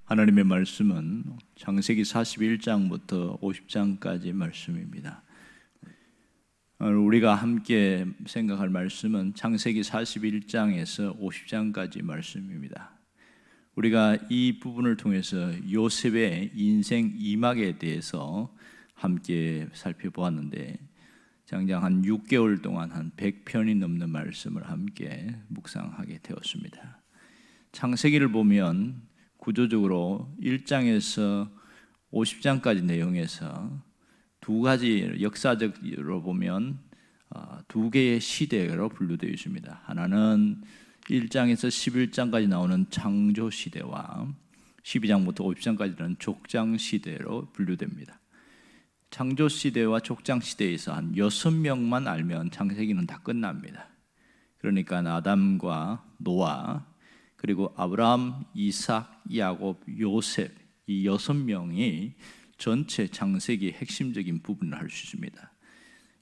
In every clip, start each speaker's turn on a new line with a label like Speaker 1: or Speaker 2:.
Speaker 1: 하나님의 말씀은 창세기 41장부터 50장까지 말씀입니다. 우리가 함께 생각할 말씀은 창세기 41장에서 50장까지 말씀입니다. 우리가 이 부분을 통해서 요셉의 인생 이막에 대해서 함께 살펴보았는데 장장 한 6개월 동안 한 100편이 넘는 말씀을 함께 묵상하게 되었습니다. 창세기를 보면 구조적으로 1장에서 50장까지 내용에서 두 가지 역사적으로 보면 두 개의 시대로 분류되어 있습니다. 하나는 1장에서 11장까지 나오는 창조 시대와 12장부터 50장까지는 족장 시대로 분류됩니다. 창조 시대와 족장 시대에서 한 6명만 알면 창세기는 다 끝납니다. 그러니까 아담과 노아 그리고 아브라함, 이삭, 야곱, 요셉 이 6명이 전체 창세기의 핵심적인 부분을 할 수 있습니다.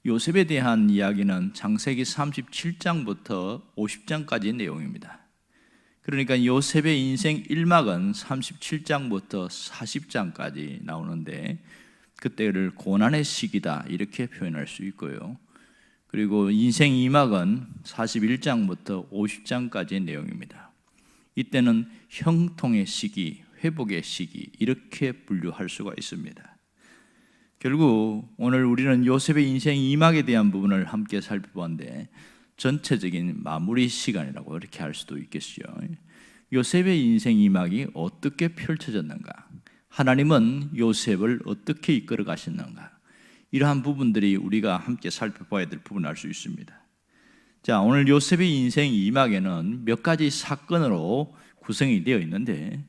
Speaker 1: 요셉에 대한 이야기는 창세기 37장부터 50장까지의 내용입니다. 그러니까 요셉의 인생 1막은 37장부터 40장까지 나오는데 그때를 고난의 시기다 이렇게 표현할 수 있고요. 그리고 인생 2막은 41장부터 50장까지의 내용입니다. 이때는 형통의 시기, 회복의 시기 이렇게 분류할 수가 있습니다. 결국 오늘 우리는 요셉의 인생 2막에 대한 부분을 함께 살펴보는데 전체적인 마무리 시간이라고 이렇게 할 수도 있겠죠. 요셉의 인생 2막이 어떻게 펼쳐졌는가? 하나님은 요셉을 어떻게 이끌어 가셨는가? 이러한 부분들이 우리가 함께 살펴봐야 될 부분을 알 수 있습니다. 자, 오늘 요셉의 인생 2막에는 몇 가지 사건으로 구성이 되어 있는데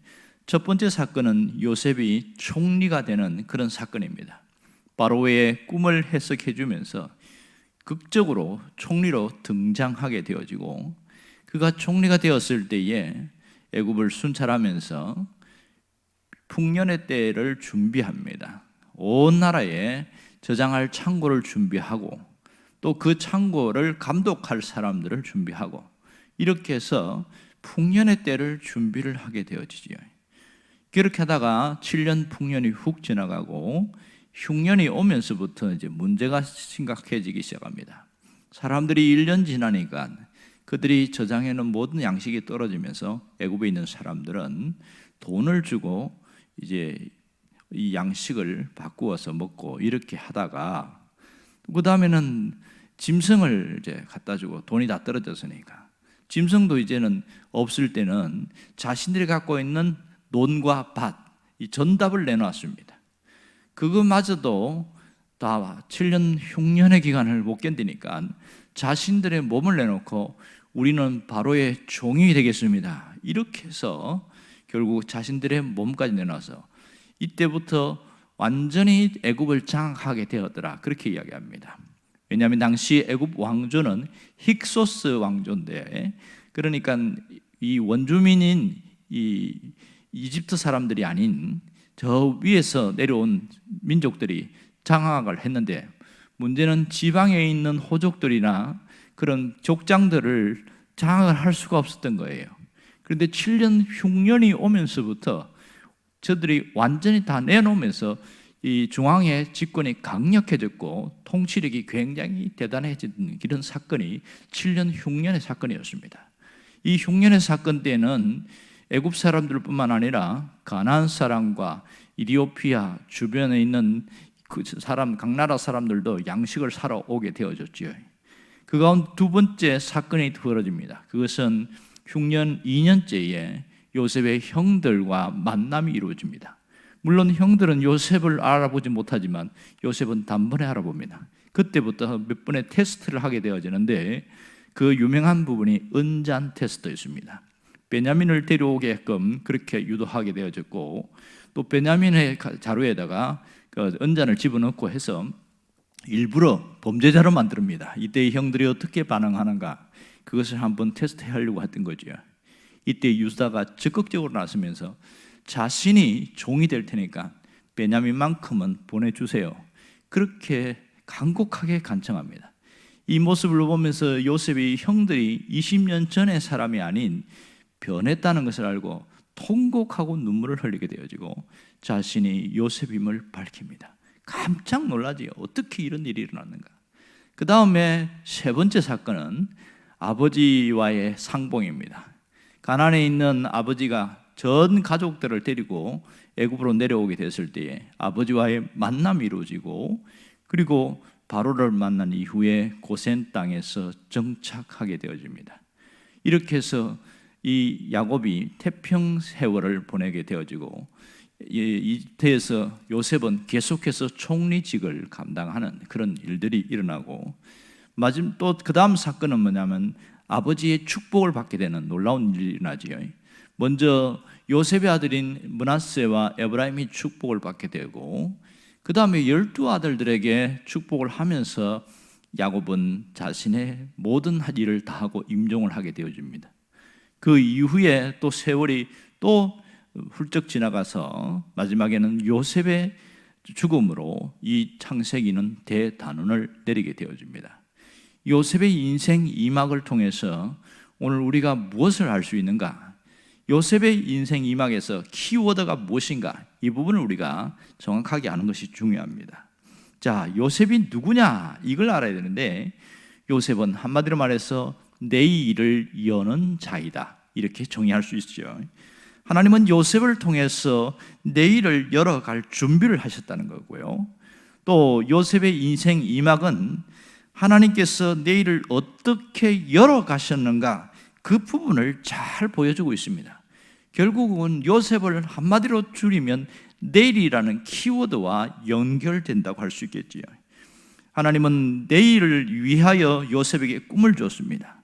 Speaker 1: 첫 번째 사건은 요셉이 총리가 되는 그런 사건입니다. 바로의 꿈을 해석해 주면서 극적으로 총리로 등장하게 되어지고 그가 총리가 되었을 때에 애굽을 순찰하면서 풍년의 때를 준비합니다. 온 나라에 저장할 창고를 준비하고 또 그 창고를 감독할 사람들을 준비하고 이렇게 해서 풍년의 때를 준비를 하게 되어지죠. 그렇게 하다가 7년 풍년이 훅 지나가고 흉년이 오면서부터 이제 문제가 심각해지기 시작합니다. 사람들이 1년 지나니까 그들이 저장해 놓은 모든 양식이 떨어지면서 애굽에 있는 사람들은 돈을 주고 이제 이 양식을 바꾸어서 먹고 이렇게 하다가 그 다음에는 짐승을 이제 갖다 주고 돈이 다 떨어졌으니까 짐승도 이제는 없을 때는 자신들이 갖고 있는 논과 밭, 이 전답을 내놓았습니다. 그거마저도 다 7년 흉년의 기간을 못 견디니까 자신들의 몸을 내놓고 우리는 바로의 종이 되겠습니다. 이렇게 해서 결국 자신들의 몸까지 내놔서 이때부터 완전히 애굽을 장악하게 되었더라 그렇게 이야기합니다. 왜냐하면 당시 애굽 왕조는 힉소스 왕조인데 그러니까 이 원주민인 이 이집트 사람들이 아닌 저 위에서 내려온 민족들이 장악을 했는데 문제는 지방에 있는 호족들이나 그런 족장들을 장악을 할 수가 없었던 거예요. 그런데 7년 흉년이 오면서부터 저들이 완전히 다 내놓으면서 이 중앙의 집권이 강력해졌고 통치력이 굉장히 대단해진 이런 사건이 7년 흉년의 사건이었습니다. 이 흉년의 사건 때는 애굽 사람들뿐만 아니라 가나안 사람과 이디오피아 주변에 있는 그 사람 각 나라 사람들도 양식을 사러 오게 되어졌죠. 그 가운데 두 번째 사건이 벌어집니다. 그것은 흉년 2년째에 요셉의 형들과 만남이 이루어집니다. 물론 형들은 요셉을 알아보지 못하지만 요셉은 단번에 알아봅니다. 그때부터 몇 번의 테스트를 하게 되어지는데 그 유명한 부분이 은잔 테스트였습니다. 베냐민을 데려오게끔 그렇게 유도하게 되어졌고 또 베냐민의 자루에다가 그 은잔을 집어넣고 해서 일부러 범죄자로 만듭니다. 이때 형들이 어떻게 반응하는가 그것을 한번 테스트하려고 했던 거죠. 이때 유다가 적극적으로 나서면서 자신이 종이 될 테니까 베냐민만큼은 보내주세요. 그렇게 간곡하게 간청합니다. 이 모습을 보면서 요셉이 형들이 20년 전의 사람이 아닌 변했다는 것을 알고 통곡하고 눈물을 흘리게 되어지고 자신이 요셉임을 밝힙니다. 깜짝 놀라지요. 어떻게 이런 일이 일어났는가. 그 다음에 세 번째 사건은 아버지와의 상봉입니다. 가나안에 있는 아버지가 전 가족들을 데리고 애굽으로 내려오게 됐을 때에 아버지와의 만남이 이루어지고, 그리고 바로를 만난 이후에 고센 땅에서 정착하게 되어집니다. 이렇게 해서 이 야곱이 태평 세월을 보내게 되어지고, 이때에서 요셉은 계속해서 총리직을 감당하는 그런 일들이 일어나고, 마지막 또 그 다음 사건은 뭐냐면 아버지의 축복을 받게 되는 놀라운 일이 일어나지요. 먼저 요셉의 아들인 므낫세와 에브라임이 축복을 받게 되고, 그 다음에 12아들들에게 축복을 하면서 야곱은 자신의 모든 일을 다하고 임종을 하게 되어집니다. 그 이후에 또 세월이 또 훌쩍 지나가서 마지막에는 요셉의 죽음으로 이 창세기는 대단원을 내리게 되어집니다. 요셉의 인생 이막을 통해서 오늘 우리가 무엇을 알 수 있는가? 요셉의 인생 이막에서 키워드가 무엇인가? 이 부분을 우리가 정확하게 아는 것이 중요합니다. 자, 요셉이 누구냐? 이걸 알아야 되는데, 요셉은 한마디로 말해서 내 일을 여는 자이다, 이렇게 정의할 수 있죠. 하나님은 요셉을 통해서 내 일을 열어갈 준비를 하셨다는 거고요. 또 요셉의 인생 이막은 하나님께서 내 일을 어떻게 열어가셨는가, 그 부분을 잘 보여주고 있습니다. 결국은 요셉을 한마디로 줄이면 내일이라는 키워드와 연결된다고 할 수 있겠지요. 하나님은 내일을 위하여 요셉에게 꿈을 줬습니다.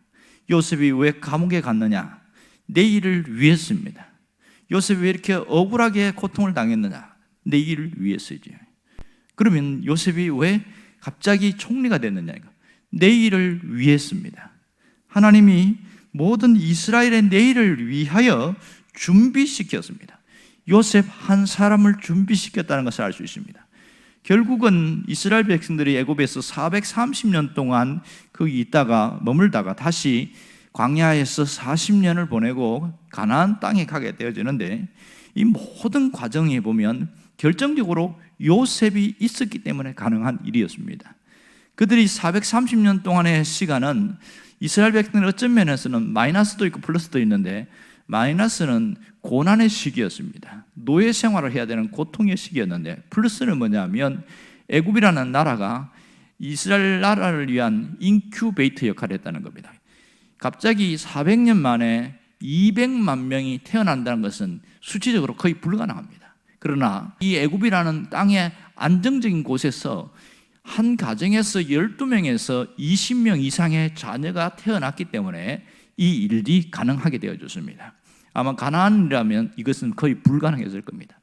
Speaker 1: 요셉이 왜 감옥에 갔느냐? 내일을 위해서입니다. 요셉이 왜 이렇게 억울하게 고통을 당했느냐? 내일을 위해서죠. 그러면 요셉이 왜 갑자기 총리가 됐느냐? 내일을 위해서입니다. 하나님이 모든 이스라엘의 내일을 위하여 준비시켰습니다. 요셉 한 사람을 준비시켰다는 것을 알 수 있습니다. 결국은 이스라엘 백성들이 애굽에서 430년 동안 거기 있다가 머물다가 다시 광야에서 40년을 보내고 가나안 땅에 가게 되어지는데, 이 모든 과정에 보면 결정적으로 요셉이 있었기 때문에 가능한 일이었습니다. 그들이 430년 동안의 시간은 이스라엘 백성들 어떤 면에서는 마이너스도 있고 플러스도 있는데, 마이너스는 고난의 시기였습니다. 노예 생활을 해야 되는 고통의 시기였는데, 플러스는 뭐냐면 애굽이라는 나라가 이스라엘 나라를 위한 인큐베이터 역할을 했다는 겁니다. 갑자기 400년 만에 200만 명이 태어난다는 것은 수치적으로 거의 불가능합니다. 그러나 이 애굽이라는 땅의 안정적인 곳에서 한 가정에서 12명에서 20명 이상의 자녀가 태어났기 때문에 이 일이 가능하게 되어졌습니다. 아마 가나안이라면 이것은 거의 불가능했을 겁니다.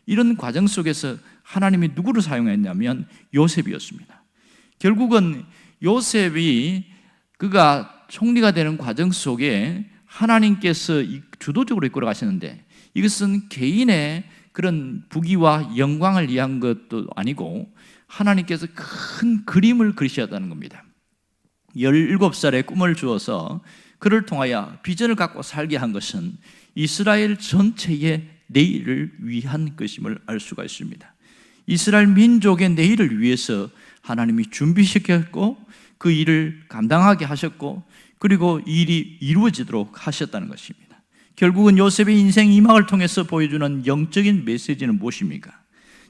Speaker 1: 이런 과정 속에서 하나님이 누구를 사용했냐면 요셉이었습니다. 결국은 요셉이 그가 총리가 되는 과정 속에 하나님께서 주도적으로 이끌어 가시는데, 이것은 개인의 그런 부귀와 영광을 위한 것도 아니고 하나님께서 큰 그림을 그리셨다는 겁니다. 17살에 꿈을 주어서 그를 통하여 비전을 갖고 살게 한 것은 이스라엘 전체의 내일을 위한 것임을 알 수가 있습니다. 이스라엘 민족의 내일을 위해서 하나님이 준비시켰고, 그 일을 감당하게 하셨고, 그리고 일이 이루어지도록 하셨다는 것입니다. 결국은 요셉의 인생 이막을 통해서 보여주는 영적인 메시지는 무엇입니까?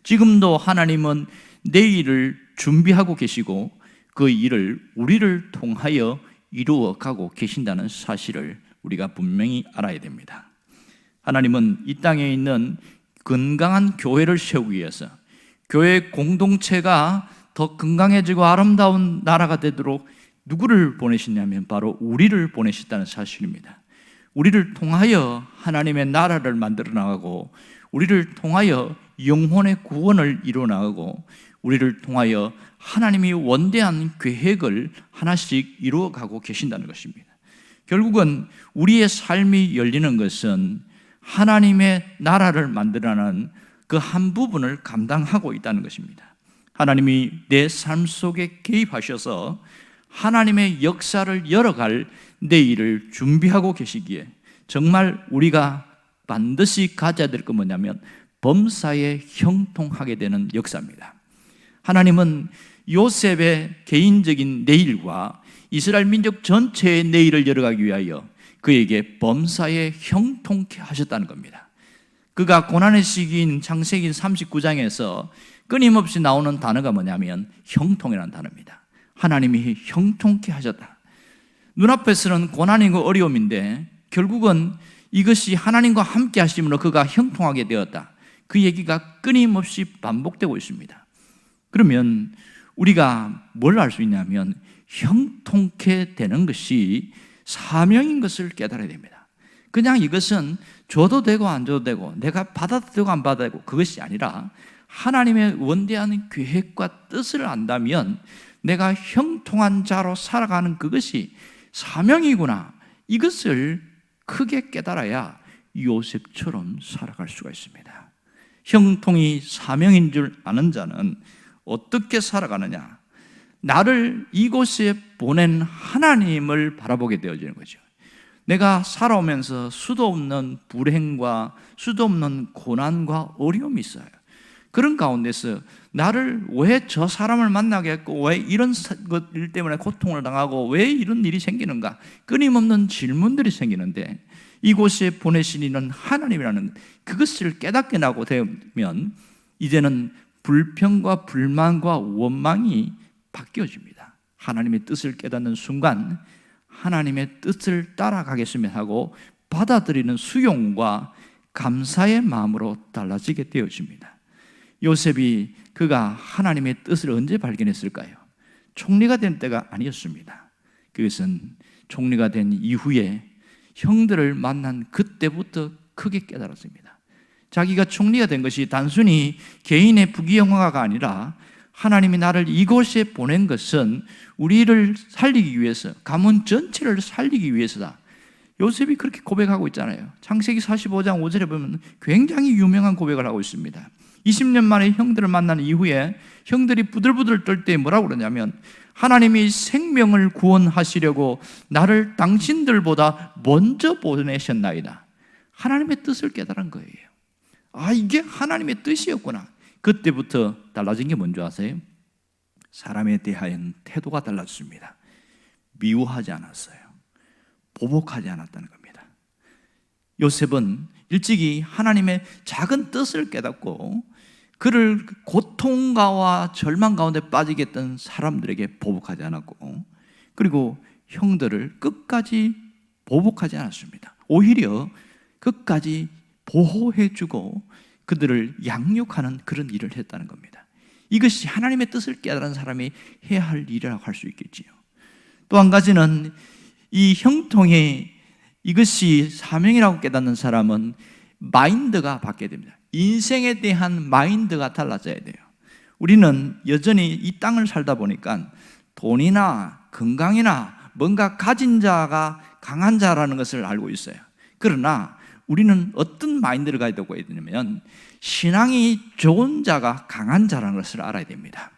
Speaker 1: 지금도 하나님은 내일을 준비하고 계시고 그 일을 우리를 통하여 이루어가고 계신다는 사실을 우리가 분명히 알아야 됩니다. 하나님은 이 땅에 있는 건강한 교회를 세우기 위해서, 교회 공동체가 더 건강해지고 아름다운 나라가 되도록 누구를 보내시냐면 바로 우리를 보내셨다는 사실입니다. 우리를 통하여 하나님의 나라를 만들어 나가고, 우리를 통하여 영혼의 구원을 이루어 나가고, 우리를 통하여 하나님이 원대한 계획을 하나씩 이루어가고 계신다는 것입니다. 결국은 우리의 삶이 열리는 것은 하나님의 나라를 만들어내는 그 한 부분을 감당하고 있다는 것입니다. 하나님이 내 삶 속에 개입하셔서 하나님의 역사를 열어갈 내일을 준비하고 계시기에 정말 우리가 반드시 가져야 될 건 뭐냐면 범사에 형통하게 되는 역사입니다. 하나님은 요셉의 개인적인 내일과 이스라엘 민족 전체의 내일을 열어가기 위하여 그에게 범사에 형통케 하셨다는 겁니다. 그가 고난의 시기인 창세기 39장에서 끊임없이 나오는 단어가 뭐냐면 형통이라는 단어입니다. 하나님이 형통케 하셨다. 눈앞에서는 고난이고 어려움인데 결국은 이것이 하나님과 함께 하심으로 그가 형통하게 되었다. 그 얘기가 끊임없이 반복되고 있습니다. 그러면 우리가 뭘 알 수 있냐면 형통케 되는 것이 사명인 것을 깨달아야 됩니다. 그냥 이것은 줘도 되고 안 줘도 되고 내가 받아도 되고 안 받아도 되고 그것이 아니라 하나님의 원대한 계획과 뜻을 안다면 내가 형통한 자로 살아가는 그것이 사명이구나, 이것을 크게 깨달아야 요셉처럼 살아갈 수가 있습니다. 형통이 사명인 줄 아는 자는 어떻게 살아가느냐? 나를 이곳에 보낸 하나님을 바라보게 되어지는 거죠. 내가 살아오면서 수도 없는 불행과 수도 없는 고난과 어려움이 있어요. 그런 가운데서 나를 왜 저 사람을 만나게 했고 왜 이런 일 때문에 고통을 당하고 왜 이런 일이 생기는가, 끊임없는 질문들이 생기는데 이곳에 보내신 이는 하나님이라는 그것을 깨닫게 나고 되면 이제는 불평과 불만과 원망이 바뀌어집니다. 하나님의 뜻을 깨닫는 순간 하나님의 뜻을 따라가겠으면 하고 받아들이는 수용과 감사의 마음으로 달라지게 되어집니다. 요셉이 그가 하나님의 뜻을 언제 발견했을까요? 총리가 된 때가 아니었습니다. 그것은 총리가 된 이후에 형들을 만난 그때부터 크게 깨달았습니다. 자기가 총리가 된 것이 단순히 개인의 부귀영화가 아니라 하나님이 나를 이곳에 보낸 것은 우리를 살리기 위해서, 가문 전체를 살리기 위해서다. 요셉이 그렇게 고백하고 있잖아요. 창세기 45장 5절에 보면 굉장히 유명한 고백을 하고 있습니다. 20년 만에 형들을 만난 이후에 형들이 부들부들 떨 때 뭐라고 그러냐면 하나님이 생명을 구원하시려고 나를 당신들보다 먼저 보내셨나이다. 하나님의 뜻을 깨달은 거예요. 아, 이게 하나님의 뜻이었구나. 그때부터 달라진 게 뭔지 아세요? 사람에 대한 태도가 달라졌습니다. 미워하지 않았어요. 보복하지 않았다는 겁니다. 요셉은 일찍이 하나님의 작은 뜻을 깨닫고 그를 고통가와 절망 가운데 빠지게 했던 사람들에게 보복하지 않았고, 그리고 형들을 끝까지 보복하지 않았습니다. 오히려 끝까지 보호해주고 그들을 양육하는 그런 일을 했다는 겁니다. 이것이 하나님의 뜻을 깨달은 사람이 해야 할 일이라고 할 수 있겠지요. 또 한 가지는 이 형통의 이것이 사명이라고 깨닫는 사람은 마인드가 바뀌어야 됩니다. 인생에 대한 마인드가 달라져야 돼요. 우리는 여전히 이 땅을 살다 보니까 돈이나 건강이나 뭔가 가진 자가 강한 자라는 것을 알고 있어요. 그러나 우리는 어떤 마인드를 가지고 있어야 되냐면 신앙이 좋은 자가 강한 자라는 것을 알아야 됩니다.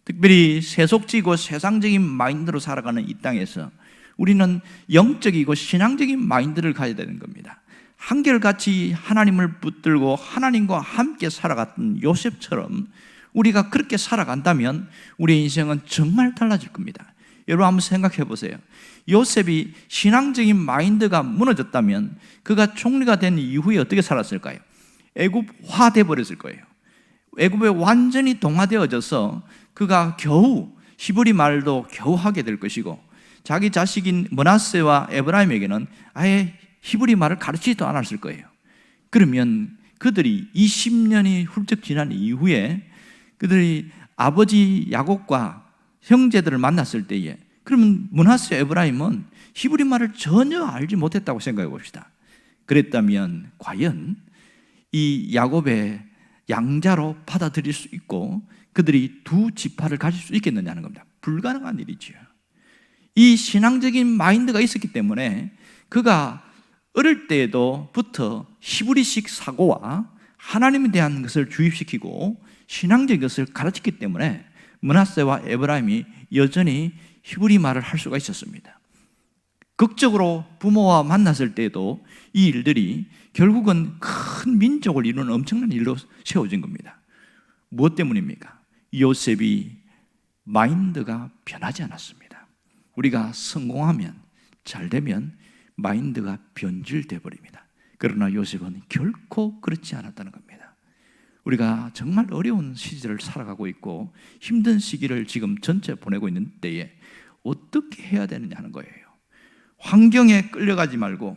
Speaker 1: 특별히 세속지고 세상적인 마인드로 살아가는 이 땅에서 우리는 영적이고 신앙적인 마인드를 가져야 되는 겁니다. 한결같이 하나님을 붙들고 하나님과 함께 살아갔던 요셉처럼 우리가 그렇게 살아간다면 우리의 인생은 정말 달라질 겁니다. 여러분 한번 생각해 보세요. 요셉이 신앙적인 마인드가 무너졌다면 그가 총리가 된 이후에 어떻게 살았을까요? 애굽화돼 버렸을 거예요. 애굽에 완전히 동화되어져서 그가 겨우 히브리 말도 겨우 하게 될 것이고 자기 자식인 므낫세와 에브라임에게는 아예 히브리 말을 가르치지도 않았을 거예요. 그러면 그들이 20년이 훌쩍 지난 이후에 그들이 아버지 야곱과 형제들을 만났을 때에 그러면 므낫세 에브라임은 히브리 말을 전혀 알지 못했다고 생각해 봅시다. 그랬다면 과연 이 야곱의 양자로 받아들일 수 있고 그들이 두 지파를 가질 수 있겠느냐는 겁니다. 불가능한 일이지요. 이 신앙적인 마인드가 있었기 때문에 그가 어릴 때에도부터 히브리식 사고와 하나님에 대한 것을 주입시키고 신앙적인 것을 가르쳤기 때문에 므낫세와 에브라임이 여전히 히브리 말을 할 수가 있었습니다. 극적으로 부모와 만났을 때도 이 일들이 결국은 큰 민족을 이루는 엄청난 일로 세워진 겁니다. 무엇 때문입니까? 요셉이 마인드가 변하지 않았습니다. 우리가 성공하면, 잘되면 마인드가 변질돼 버립니다. 그러나 요셉은 결코 그렇지 않았다는 겁니다. 우리가 정말 어려운 시절을 살아가고 있고 힘든 시기를 지금 전체 보내고 있는 때에 어떻게 해야 되느냐 하는 거예요. 환경에 끌려가지 말고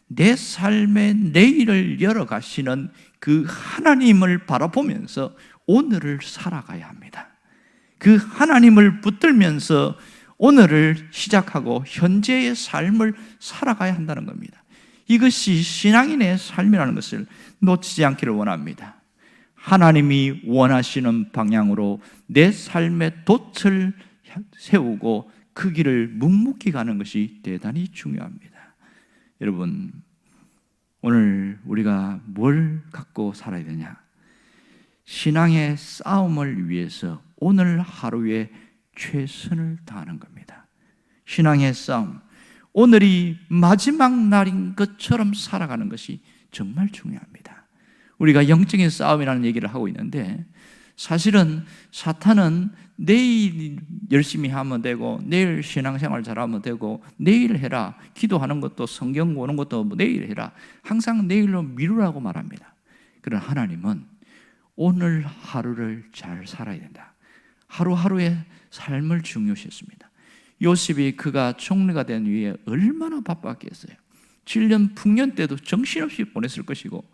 Speaker 1: 내 삶의 내일을 열어가시는 그 하나님을 바라보면서 오늘을 살아가야 합니다. 그 하나님을 붙들면서 오늘을 시작하고 현재의 삶을 살아가야 한다는 겁니다. 이것이 신앙인의 삶이라는 것을 놓치지 않기를 원합니다. 하나님이 원하시는 방향으로 내 삶의 돛을 세우고 그 길을 묵묵히 가는 것이 대단히 중요합니다. 여러분, 오늘 우리가 뭘 갖고 살아야 되냐? 신앙의 싸움을 위해서 오늘 하루에 최선을 다하는 겁니다. 신앙의 싸움, 오늘이 마지막 날인 것처럼 살아가는 것이 정말 중요합니다. 우리가 영적인 싸움이라는 얘기를 하고 있는데 사실은 사탄은 내일 열심히 하면 되고 내일 신앙생활 잘하면 되고 내일 해라, 기도하는 것도 성경 보는 것도 내일 해라, 항상 내일로 미루라고 말합니다. 그러나 하나님은 오늘 하루를 잘 살아야 된다. 하루하루의 삶을 중요시했습니다. 요셉이 그가 총리가 된 이후에 얼마나 바빴겠어요. 7년 풍년 때도 정신없이 보냈을 것이고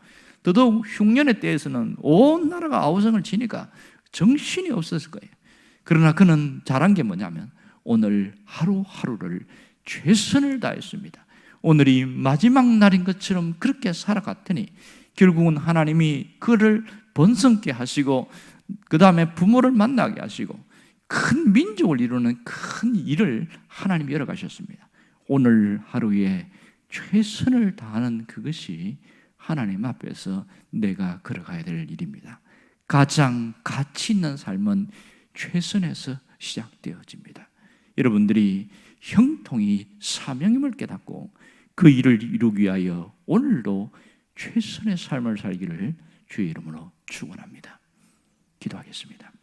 Speaker 1: 더더욱 흉년의 때에서는 온 나라가 아우성을 지니까 정신이 없었을 거예요. 그러나 그는 잘한 게 뭐냐면 오늘 하루하루를 최선을 다했습니다. 오늘이 마지막 날인 것처럼 그렇게 살아갔더니 결국은 하나님이 그를 번성케 하시고 그 다음에 부모를 만나게 하시고 큰 민족을 이루는 큰 일을 하나님이 열어가셨습니다. 오늘 하루에 최선을 다하는 그것이 하나님 앞에서 내가 걸어가야 될 일입니다. 가장 가치 있는 삶은 최선에서 시작되어집니다. 여러분들이 형통이 사명임을 깨닫고 그 일을 이루기 위하여 오늘도 최선의 삶을 살기를 주의 이름으로 축원합니다. 기도하겠습니다.